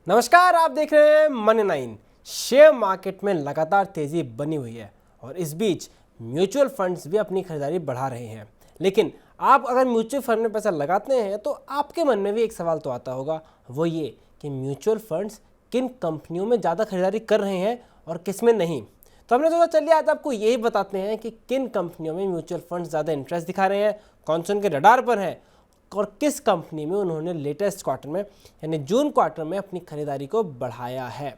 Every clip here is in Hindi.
नमस्कार, आप देख रहे हैं मनी 9। शेयर मार्केट में लगातार तेजी बनी हुई है और इस बीच म्यूचुअल फंड्स भी अपनी खरीदारी बढ़ा रहे हैं। लेकिन आप अगर म्यूचुअल फंड में पैसा लगाते हैं तो आपके मन में भी एक सवाल तो आता होगा, वो ये कि म्यूचुअल फंड्स किन कंपनियों में ज़्यादा खरीदारी कर रहे हैं और किस में नहीं। तो हमने सोचा चलिए आज आपको यही बताते हैं कि किन कंपनियों में म्यूचुअल फंड्स ज़्यादा इंटरेस्ट दिखा रहे हैं, कौन से उनके रडार पर हैं और किस कंपनी में उन्होंने लेटेस्ट क्वार्टर में यानी जून क्वार्टर में अपनी खरीदारी को बढ़ाया है।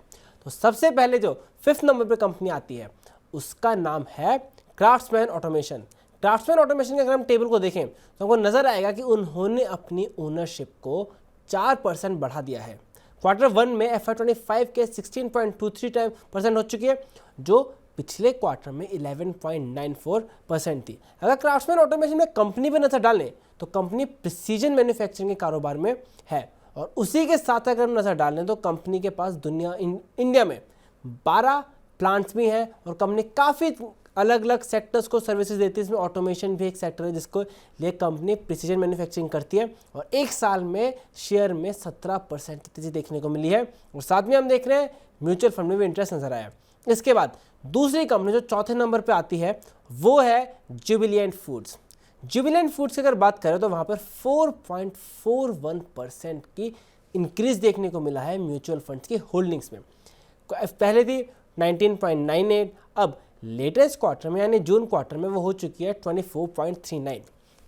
तो सबसे पहले जो 5th नंबर पे कंपनी आती है उसका नाम है क्राफ्ट्समैन ऑटोमेशन। क्राफ्ट्समैन ऑटोमेशन के अगर हम टेबल को देखें तो हमको नजर आएगा कि उन्होंने अपनी ओनरशिप को 4% बढ़ा दिया है। क्वार्टर 1 में FY25 के 16.23% हो चुकी है, जो पिछले क्वार्टर में 11.94% थी। अगर क्राफ्ट्समैन ऑटोमेशन में कंपनी पे नजर डालें तो कंपनी प्रिसीजन मैन्युफैक्चरिंग के कारोबार में है और उसी के साथ अगर नजर डालें तो कंपनी के पास इंडिया में 12 प्लांट्स भी हैं और कंपनी काफ़ी अलग अलग सेक्टर्स को सर्विसेज देती है। इसमें ऑटोमेशन भी एक सेक्टर है जिसको लिए कंपनी प्रिसीजन मैन्युफैक्चरिंग करती है और एक साल में शेयर में 17% की तेजी देखने को मिली है और साथ में हम देख रहे हैं म्यूचुअल फंड में भी इंटरेस्ट नजर आया। इसके बाद दूसरी कंपनी जो चौथे नंबर पे आती है वो है जुबिलिएंट फूड्स। जुबिलिएंट फूड्स की अगर बात करें तो वहाँ पर 4.41% की इंक्रीज देखने को मिला है म्यूचुअल फंड्स की होल्डिंग्स में। पहले थी 19.98, अब लेटेस्ट क्वार्टर में यानी जून क्वार्टर में वो हो चुकी है 24.39।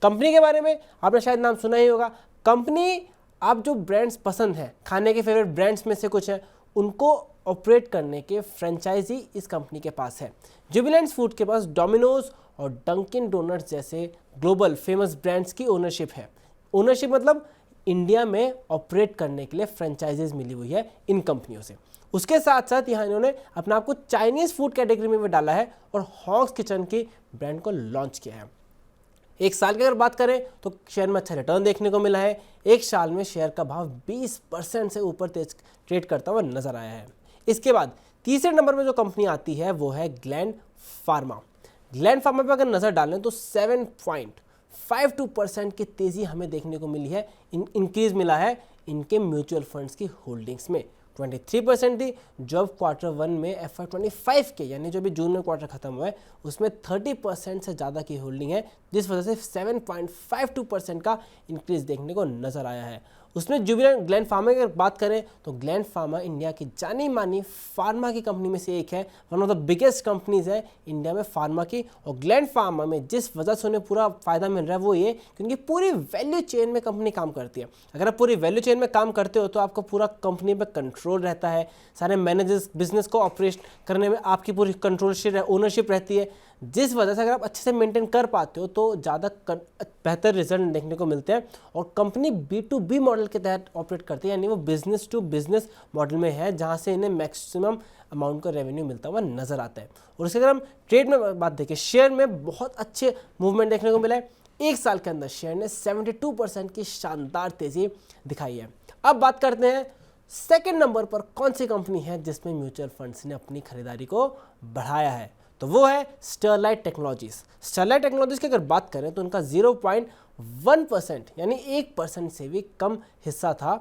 कंपनी के बारे में आपने शायद नाम सुना ही होगा। कंपनी आप जो ब्रांड्स पसंद हैं, खाने के फेवरेट ब्रांड्स में से कुछ हैं, उनको ऑपरेट करने के फ्रेंचाइजी इस कंपनी के पास है। जुबिलेंट्स फूड के पास डोमिनोज और डंकिन डोनट्स जैसे ग्लोबल फेमस ब्रांड्स की ओनरशिप है। ओनरशिप मतलब इंडिया में ऑपरेट करने के लिए फ्रेंचाइजीज मिली हुई है इन कंपनियों से। उसके साथ साथ यहाँ इन्होंने अपने आप को चाइनीज़ फूड कैटेगरी में भी डाला है और हॉग्स किचन की ब्रांड को लॉन्च किया है। एक साल की अगर बात करें तो शेयर में अच्छा रिटर्न देखने को मिला है। एक साल में शेयर का भाव 20% से ऊपर तेज ट्रेड करता हुआ नजर आया है। इसके बाद तीसरे नंबर में जो कंपनी आती है वो है ग्लैंड फार्मा। ग्लैंड फार्मा पर अगर नजर डालें तो 7.52% की तेजी हमें देखने को मिली है, इंक्रीज मिला है इनके म्यूचुअल फंड्स की होल्डिंग्स में। 23% थी जो अब क्वार्टर 1 में FY25 के यानी जो भी जून में क्वार्टर खत्म हुआ है उसमें 30% से ज़्यादा की होल्डिंग है, जिस वजह से 7.52% का इंक्रीज देखने को नजर आया है। उसमें जुबिलेंट ग्लैंड फार्मा की अगर बात करें तो ग्लैंड फार्मा इंडिया की जानी मानी फार्मा की कंपनी में से एक है। One of the biggest companies है इंडिया में फार्मा की। और ग्लैंड फार्मा में जिस वजह से उन्हें पूरा फायदा मिल रहा है वो ये क्योंकि पूरी वैल्यू चेन में कंपनी काम करती है। अगर आप पूरी वैल्यू चेन में काम करते हो तो आपको पूरा कंपनी पर कंट्रोल रहता है, सारे मैनेजर्स बिजनेस को ऑपरेट करने में आपकी पूरी कंट्रोलशिप ओनरशिप रहती है, जिस वजह से अगर आप अच्छे से मेंटेन कर पाते हो तो ज़्यादा बेहतर रिजल्ट देखने को मिलते हैं। और कंपनी B2B मॉडल के तहत ऑपरेट करती है, यानी वो बिजनेस टू बिजनेस मॉडल में है जहां से इन्हें मैक्सिमम अमाउंट का रेवेन्यू मिलता हुआ नजर आता है। और इसके अगर हम ट्रेड में बात देखें, शेयर में बहुत अच्छे मूवमेंट देखने को मिला है। एक साल के अंदर शेयर ने 72% की शानदार तेजी दिखाई है। अब बात करते हैं सेकेंड नंबर पर कौन सी कंपनी है जिसमें म्यूचुअल फंड्स ने अपनी खरीदारी को बढ़ाया है, तो वो है स्टरलाइट टेक्नोलॉजीज। स्टरलाइट टेक्नोलॉजीज की अगर बात करें तो उनका 0.1% यानी 1% से भी कम हिस्सा था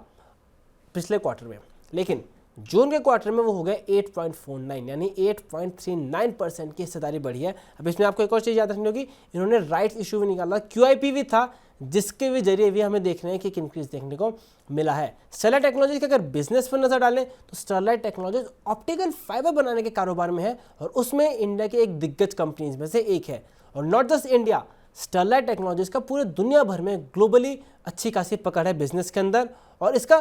पिछले क्वार्टर में, लेकिन जून के क्वार्टर में वो हो गए 8.49 यानी 8.39% की हिस्सेदारी बढ़ी है। अब इसमें आपको एक और चीज़ याद रखनी होगी, इन्होंने राइट्स इशू भी निकाला, QIP भी था, जिसके भी जरिए भी हमें देख रहे हैं कि इंक्रीज देखने को मिला है। स्टरलाइट टेक्नोलॉजी के अगर बिजनेस पर नजर डालें तो स्टरलाइट टेक्नोलॉजी ऑप्टिकल फाइबर बनाने के कारोबार में है और उसमें इंडिया के एक दिग्गज कंपनीज में से एक है। और not just India, Sterlite technologies का पूरे दुनिया भर में ग्लोबली अच्छी खासी पकड़ है बिजनेस के अंदर और इसका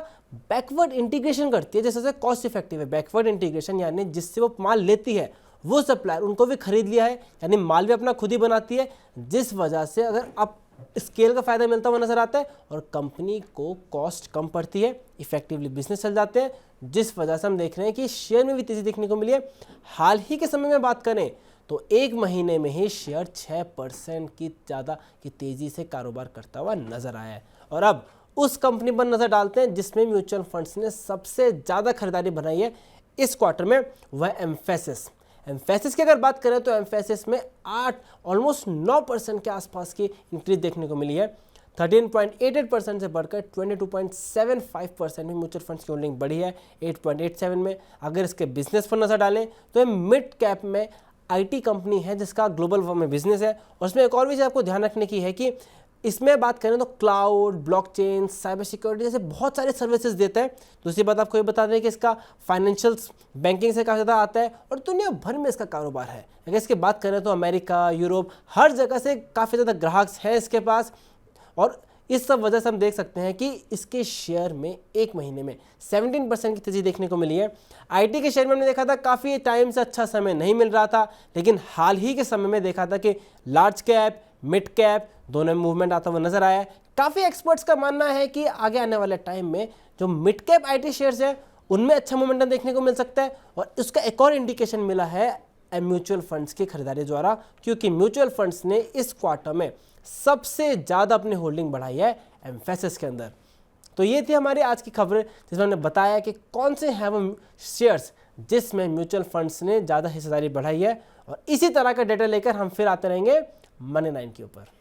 बैकवर्ड इंटीग्रेशन करती है, जैसे कॉस्ट इफेक्टिव है। बैकवर्ड इंटीग्रेशन यानी जिससे वो माल लेती है वो सप्लायर उनको भी खरीद लिया है, यानी माल भी अपना खुद ही बनाती है, जिस वजह से अगर आप स्केल का फायदा मिलता हुआ नजर आता है और कंपनी को कॉस्ट कम पड़ती है, इफेक्टिवली बिजनेस चल जाते हैं, जिस वजह से हम देख रहे हैं कि शेयर में भी तेजी देखने को मिली है। हाल ही के समय में बात करें तो एक महीने में ही शेयर 6% की ज़्यादा की तेजी से कारोबार करता हुआ नजर आया है। और अब उस कंपनी पर नजर डालते हैं जिसमें म्यूचुअल फंड्स ने सबसे ज़्यादा खरीदारी बनाई है इस क्वार्टर में, वह एम्फेसिस। एम्फेसिस की अगर बात करें तो एम्फेसिस में 8 ऑलमोस्ट 9% के आसपास की इंक्रीज देखने को मिली है। 13.88% से बढ़कर 22.75% में म्यूचुअल फंड्स की होल्डिंग बढ़ी है 8.87 में। अगर इसके बिजनेस पर नजर डालें तो ये मिड कैप में आईटी कंपनी है जिसका ग्लोबल में बिजनेस है। और उसमें एक और भी चीज़ आपको ध्यान रखने की है कि इसमें बात करें तो क्लाउड, ब्लॉकचेन, साइबर सिक्योरिटी जैसे बहुत सारे सर्विसेज देता है। दूसरी बात आपको ये बता दें कि इसका फाइनेंशियल बैंकिंग से काफ़ी ज़्यादा आता है और दुनिया भर में इसका कारोबार है। अगर इसकी बात करें तो अमेरिका, यूरोप, हर जगह से काफ़ी ज़्यादा ग्राहक हैं इसके पास। और इस सब वजह से हम देख सकते हैं कि इसके शेयर में एक महीने में 17% की तेजी देखने को मिली है। आईटी के शेयर में हमने देखा था काफ़ी टाइम से अच्छा समय नहीं मिल रहा था, लेकिन हाल ही के समय में देखा था कि लार्ज कैप, मिड कैप दोनों में मूवमेंट आता हुआ नजर आया है। काफ़ी एक्सपर्ट्स का मानना है कि आगे आने वाले टाइम में जो मिड कैप आईटी शेयर्स है उनमें अच्छा मोमेंटम देखने को मिल सकता है। और इसका एक और इंडिकेशन मिला है म्यूचुअल फंड्स की खरीदारी द्वारा, क्योंकि म्यूचुअल फंड्स ने इस क्वार्टर में सबसे ज़्यादा अपनी होल्डिंग बढ़ाई है एम्फेसिस के अंदर। तो ये थी हमारी आज की खबरें जिसमें हमने बताया कि कौन से हैं वो शेयर्स जिसमें म्यूचुअल फंड्स ने ज़्यादा हिस्सेदारी बढ़ाई है। और इसी तरह का डेटा लेकर हम फिर आते रहेंगे मनी 9 के ऊपर।